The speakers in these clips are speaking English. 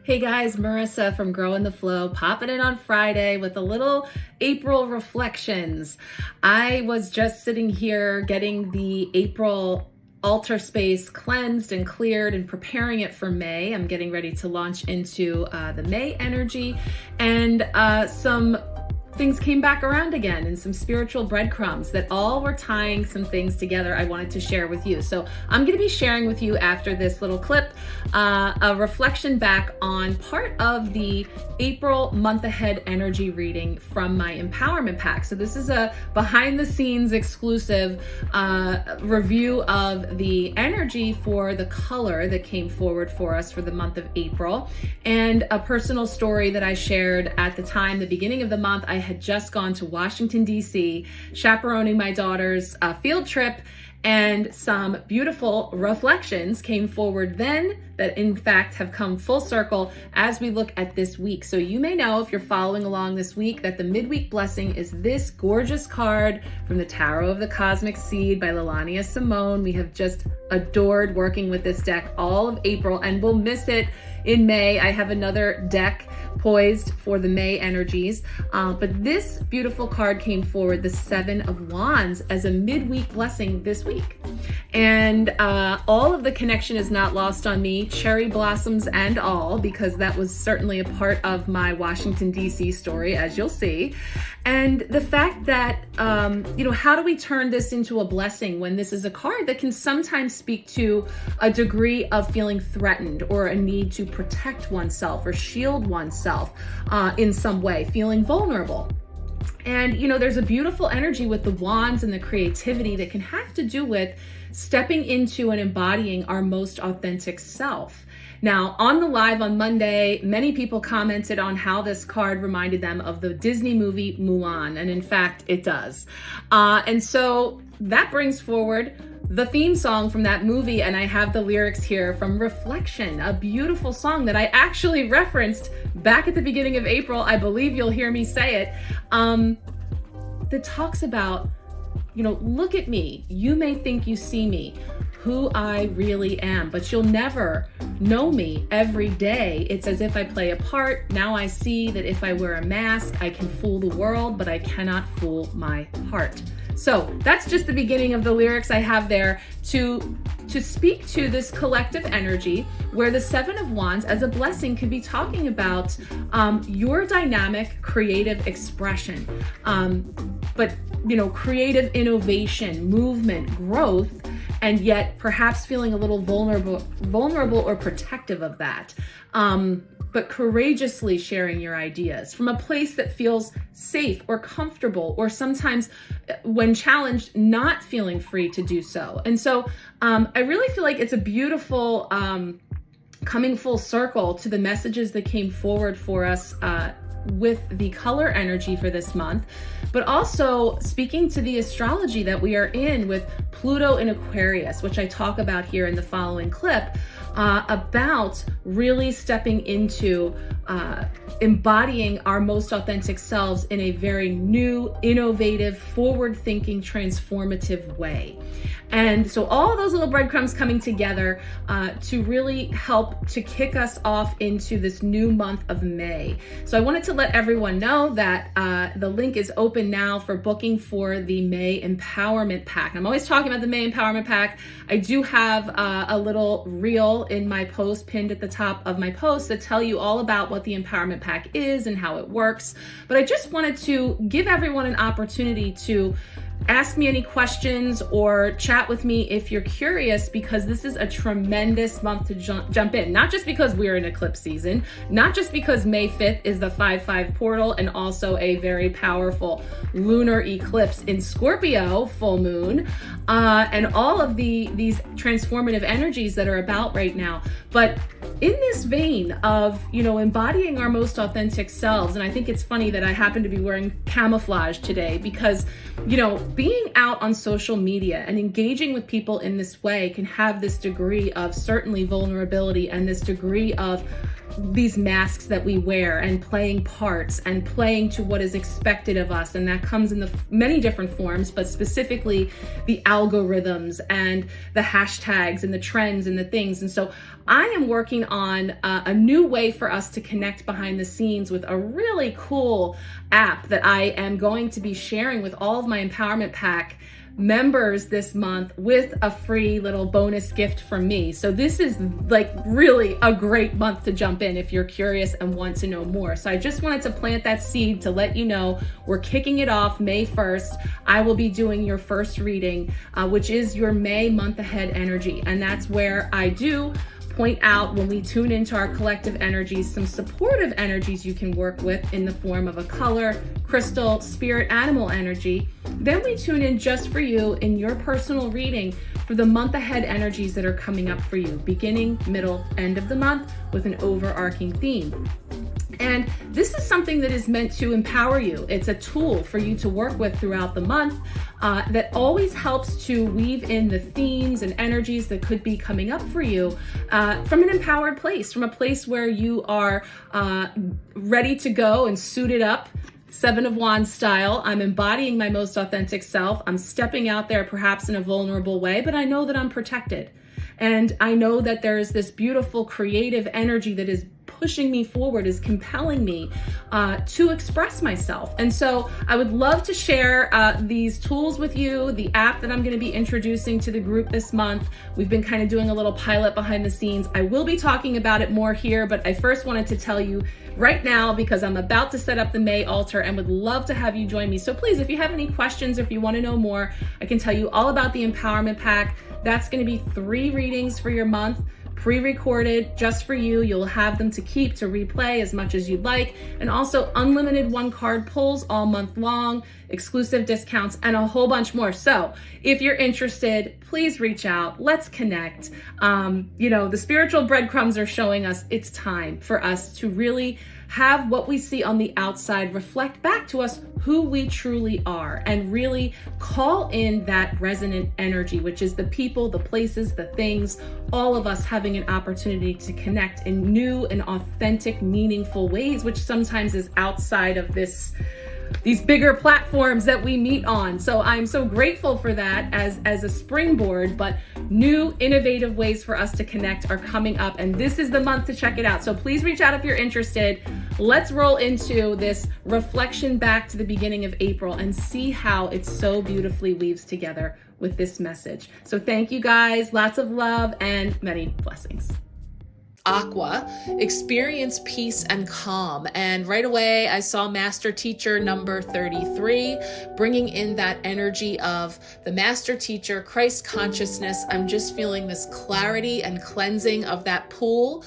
Hey guys, Marissa from Grow in the Flow, popping in on Friday with a little April reflections. I was just sitting here getting the April altar space cleansed and cleared and preparing it for May. I'm getting ready to launch into the May energy, and some things came back around again, and some spiritual breadcrumbs that all were tying some things together I wanted to share with you. So I'm going to be sharing with you after this little clip a reflection back on part of the April month ahead energy reading from my empowerment pack. So this is a behind the scenes exclusive review of the energy for the color that came forward for us for the month of April, and a personal story that I shared at the time, the beginning of the month. I had just gone to Washington, D.C., chaperoning my daughter's field trip, and some beautiful reflections came forward then that in fact have come full circle as we look at this week. So you may know, if you're following along this week, that the midweek blessing is this gorgeous card from the Tarot of the Cosmic Seed by Lelania Simone. We have just adored working with this deck all of April, and we'll miss it in May. I have another deck poised for the May energies, but this beautiful card came forward, the Seven of Wands, as a midweek blessing this week. And all of the connection is not lost on me, cherry blossoms and all, because that was certainly a part of my Washington, D.C. story, as you'll see. And the fact that, how do we turn this into a blessing when this is a card that can sometimes speak to a degree of feeling threatened or a need to protect oneself or shield oneself in some way, feeling vulnerable. And, there's a beautiful energy with the wands and the creativity that can have to do with stepping into and embodying our most authentic self. Now, on the live on Monday, many people commented on how this card reminded them of the Disney movie Mulan, and in fact, it does. And so that brings forward the theme song from that movie, and I have the lyrics here from Reflection, a beautiful song that I actually referenced back at the beginning of April. I believe you'll hear me say it, that talks about, look at me. You may think you see me, who I really am, but you'll never know me every day. It's as if I play a part. Now I see that if I wear a mask, I can fool the world, but I cannot fool my heart. So that's just the beginning of the lyrics I have there to speak to this collective energy where the Seven of Wands as a blessing could be talking about your dynamic creative expression, but creative innovation, movement, growth, and yet perhaps feeling a little vulnerable or protective of that. But courageously sharing your ideas from a place that feels safe or comfortable, or sometimes when challenged, not feeling free to do so. And so I really feel like it's a beautiful coming full circle to the messages that came forward for us with the color energy for this month, but also speaking to the astrology that we are in with Pluto in Aquarius, which I talk about here in the following clip, about really stepping into embodying our most authentic selves in a very new, innovative, forward-thinking, transformative way. And so all those little breadcrumbs coming together to really help to kick us off into this new month of May. So I wanted to let everyone know that the link is open now for booking for the May Empowerment Pack. I'm always talking about the May Empowerment Pack. I do have a little reel in my post pinned at the top of my post that tell you all about what the Empowerment Pack is and how it works. But I just wanted to give everyone an opportunity to ask me any questions or chat with me if you're curious, because this is a tremendous month to jump in. Not just because we're in eclipse season, not just because May 5th is the 5/5 portal and also a very powerful lunar eclipse in Scorpio full moon, and all of these transformative energies that are about right now. But in this vein of, embodying our most authentic selves, and I think it's funny that I happen to be wearing camouflage today because, being out on social media and engaging with people in this way can have this degree of certainly vulnerability and this degree of these masks that we wear and playing parts and playing to what is expected of us. And that comes in the many different forms, but specifically the algorithms and the hashtags and the trends and the things. And so I am working on a new way for us to connect behind the scenes with a really cool app that I am going to be sharing with all of my Empowerment Pack members this month with a free little bonus gift from me. So this is like really a great month to jump in if you're curious and want to know more. So I just wanted to plant that seed to let you know we're kicking it off May 1st. I will be doing your first reading, which is your May month ahead energy. And that's where I do point out, when we tune into our collective energies, some supportive energies you can work with in the form of a color, crystal, spirit, animal energy. Then we tune in just for you in your personal reading for the month ahead energies that are coming up for you, beginning, middle, end of the month, with an overarching theme. And this is something that is meant to empower you. It's a tool for you to work with throughout the month that always helps to weave in the themes and energies that could be coming up for you from an empowered place, from a place where you are ready to go and suited up, Seven of Wands style. I'm embodying my most authentic self. I'm stepping out there perhaps in a vulnerable way, but I know that I'm protected. And I know that there's this beautiful creative energy that is pushing me forward, is compelling me to express myself. And so I would love to share these tools with you, the app that I'm going to be introducing to the group this month. We've been kind of doing a little pilot behind the scenes. I will be talking about it more here, but I first wanted to tell you right now because I'm about to set up the May altar and would love to have you join me. So please, if you have any questions, if you want to know more, I can tell you all about the Empowerment Pack. That's going to be 3 readings for your month, pre-recorded just for you. You'll have them to keep, to replay as much as you'd like, and also unlimited 1-card pulls all month long, exclusive discounts, and a whole bunch more. So if you're interested, please reach out. Let's connect. The spiritual breadcrumbs are showing us it's time for us to really have what we see on the outside reflect back to us who we truly are, and really call in that resonant energy, which is the people, the places, the things, all of us having an opportunity to connect in new and authentic, meaningful ways, which sometimes is outside of these bigger platforms that we meet on. So I'm so grateful for that as a springboard, but new innovative ways for us to connect are coming up, and this is the month to check it out. So please reach out if you're interested. Let's roll into this reflection back to the beginning of April and see how it so beautifully weaves together with this message. So thank you guys, lots of love and many blessings. Aqua, experience peace and calm. And right away, I saw Master Teacher number 33, bringing in that energy of the Master Teacher, Christ consciousness. I'm just feeling this clarity and cleansing of that pool,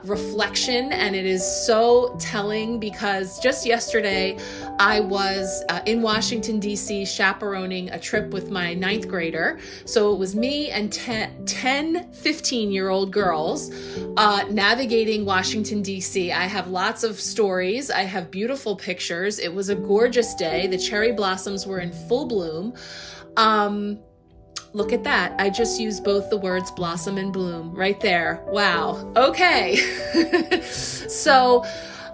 reflection. And it is so telling because just yesterday, I was in Washington, D.C., chaperoning a trip with my 9th grader. So it was me and 10, 15-year-old girls navigating Washington, D.C. I have lots of stories. I have beautiful pictures. It was a gorgeous day. The cherry blossoms were in full bloom. Look at that. I just used both the words blossom and bloom right there. Wow. Okay. So,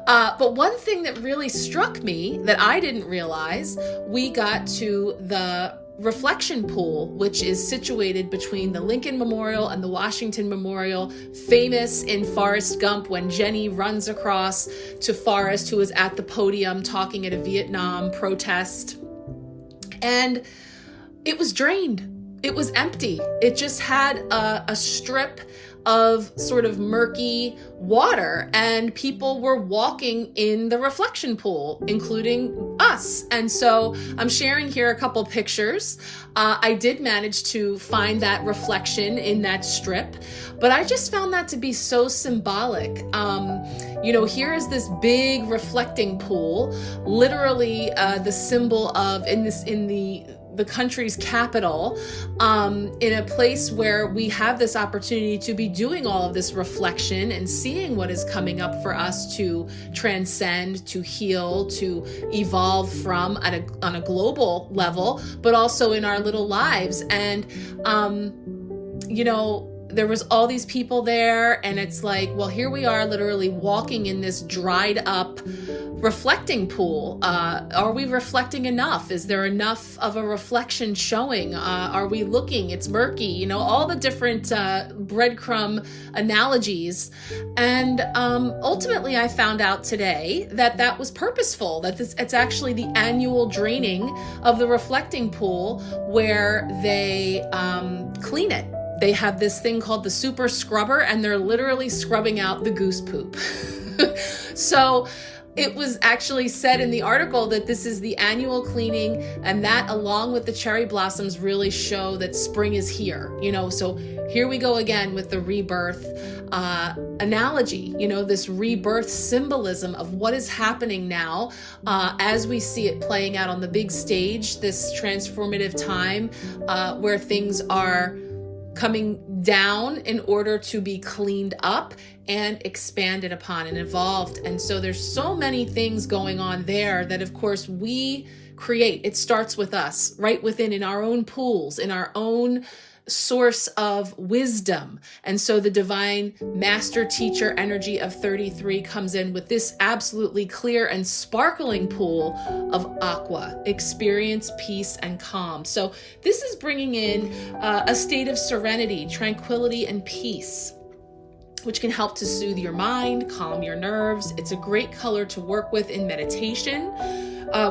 but one thing that really struck me that I didn't realize, we got to the reflection pool, which is situated between the Lincoln Memorial and the Washington Memorial, famous in Forrest Gump when Jenny runs across to Forrest, who is at the podium talking at a Vietnam protest. And it was drained. It was empty. It just had a strip of sort of murky water, and people were walking in the reflection pool, including us. And so I'm sharing here a couple pictures. I did manage to find that reflection in that strip, but I just found that to be so symbolic. Here is this big reflecting pool, literally the symbol of in the country's capital, in a place where we have this opportunity to be doing all of this reflection and seeing what is coming up for us to transcend, to heal, to evolve from on a global level, but also in our little lives. And, there was all these people there, and it's like, well, here we are literally walking in this dried up reflecting pool. Are we reflecting enough? Is there enough of a reflection showing? Are we looking? It's murky, you know, all the different breadcrumb analogies. And ultimately I found out today that that was purposeful, that it's actually the annual draining of the reflecting pool where they clean it. They have this thing called the super scrubber, and they're literally scrubbing out the goose poop. So it was actually said in the article that this is the annual cleaning, and that along with the cherry blossoms really show that spring is here, you know. So here we go again with the rebirth analogy, you know, this rebirth symbolism of what is happening now as we see it playing out on the big stage, this transformative time where things are coming down in order to be cleaned up and expanded upon and evolved. And so there's so many things going on there that of course we create. It starts with us, right within, in our own pools, in our own source of wisdom. And so the divine master teacher energy of 33 comes in with this absolutely clear and sparkling pool of aqua, experience, peace, and calm. So this is bringing in a state of serenity, tranquility, and peace, which can help to soothe your mind, calm your nerves. It's a great color to work with in meditation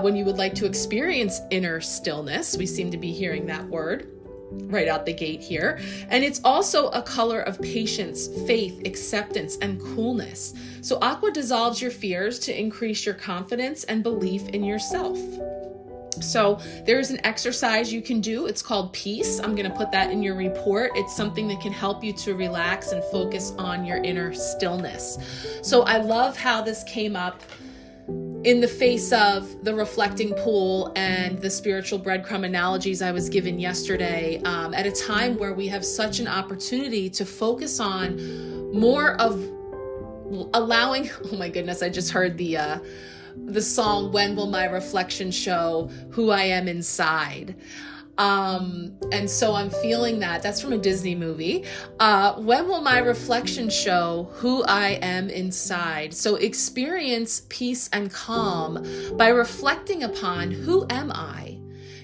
when you would like to experience inner stillness. We seem to be hearing that word right out the gate here. And it's also a color of patience, faith, acceptance, and coolness. So aqua dissolves your fears to increase your confidence and belief in yourself. So there's an exercise you can do. It's called Peace. I'm going to put that in your report. It's something that can help you to relax and focus on your inner stillness. So I love how this came up in the face of the reflecting pool and the spiritual breadcrumb analogies I was given yesterday, at a time where we have such an opportunity to focus on more of allowing, oh my goodness, I just heard the song, When Will My Reflection Show Who I Am Inside? And so I'm feeling that. That's from a Disney movie. When will my reflection show who I am inside? So experience peace and calm by reflecting upon who am I?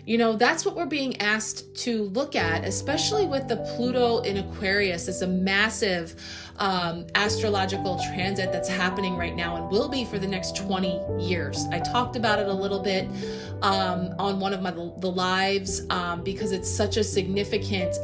You know, that's what we're being asked to look at, especially with the Pluto in Aquarius. It's a massive astrological transit that's happening right now and will be for the next 20 years. I talked about it a little bit on one of the lives because it's such a significant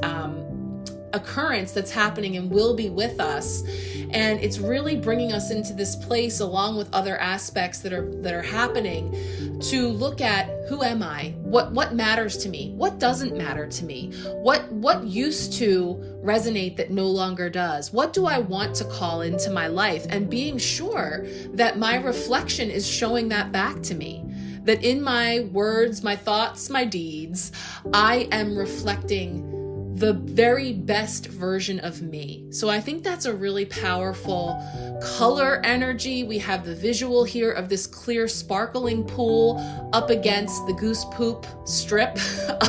occurrence that's happening and will be with us. And it's really bringing us into this place, along with other aspects that are happening, to look at who am I? What matters to me? What doesn't matter to me? What used to resonate that no longer does? What do I want to call into my life? And being sure that my reflection is showing that back to me. That in my words, my thoughts, my deeds, I am reflecting the very best version of me. So I think that's a really powerful color energy. We have the visual here of this clear sparkling pool up against the goose poop strip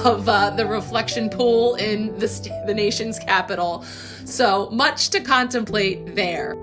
of the reflection pool in the nation's capital. So much to contemplate there.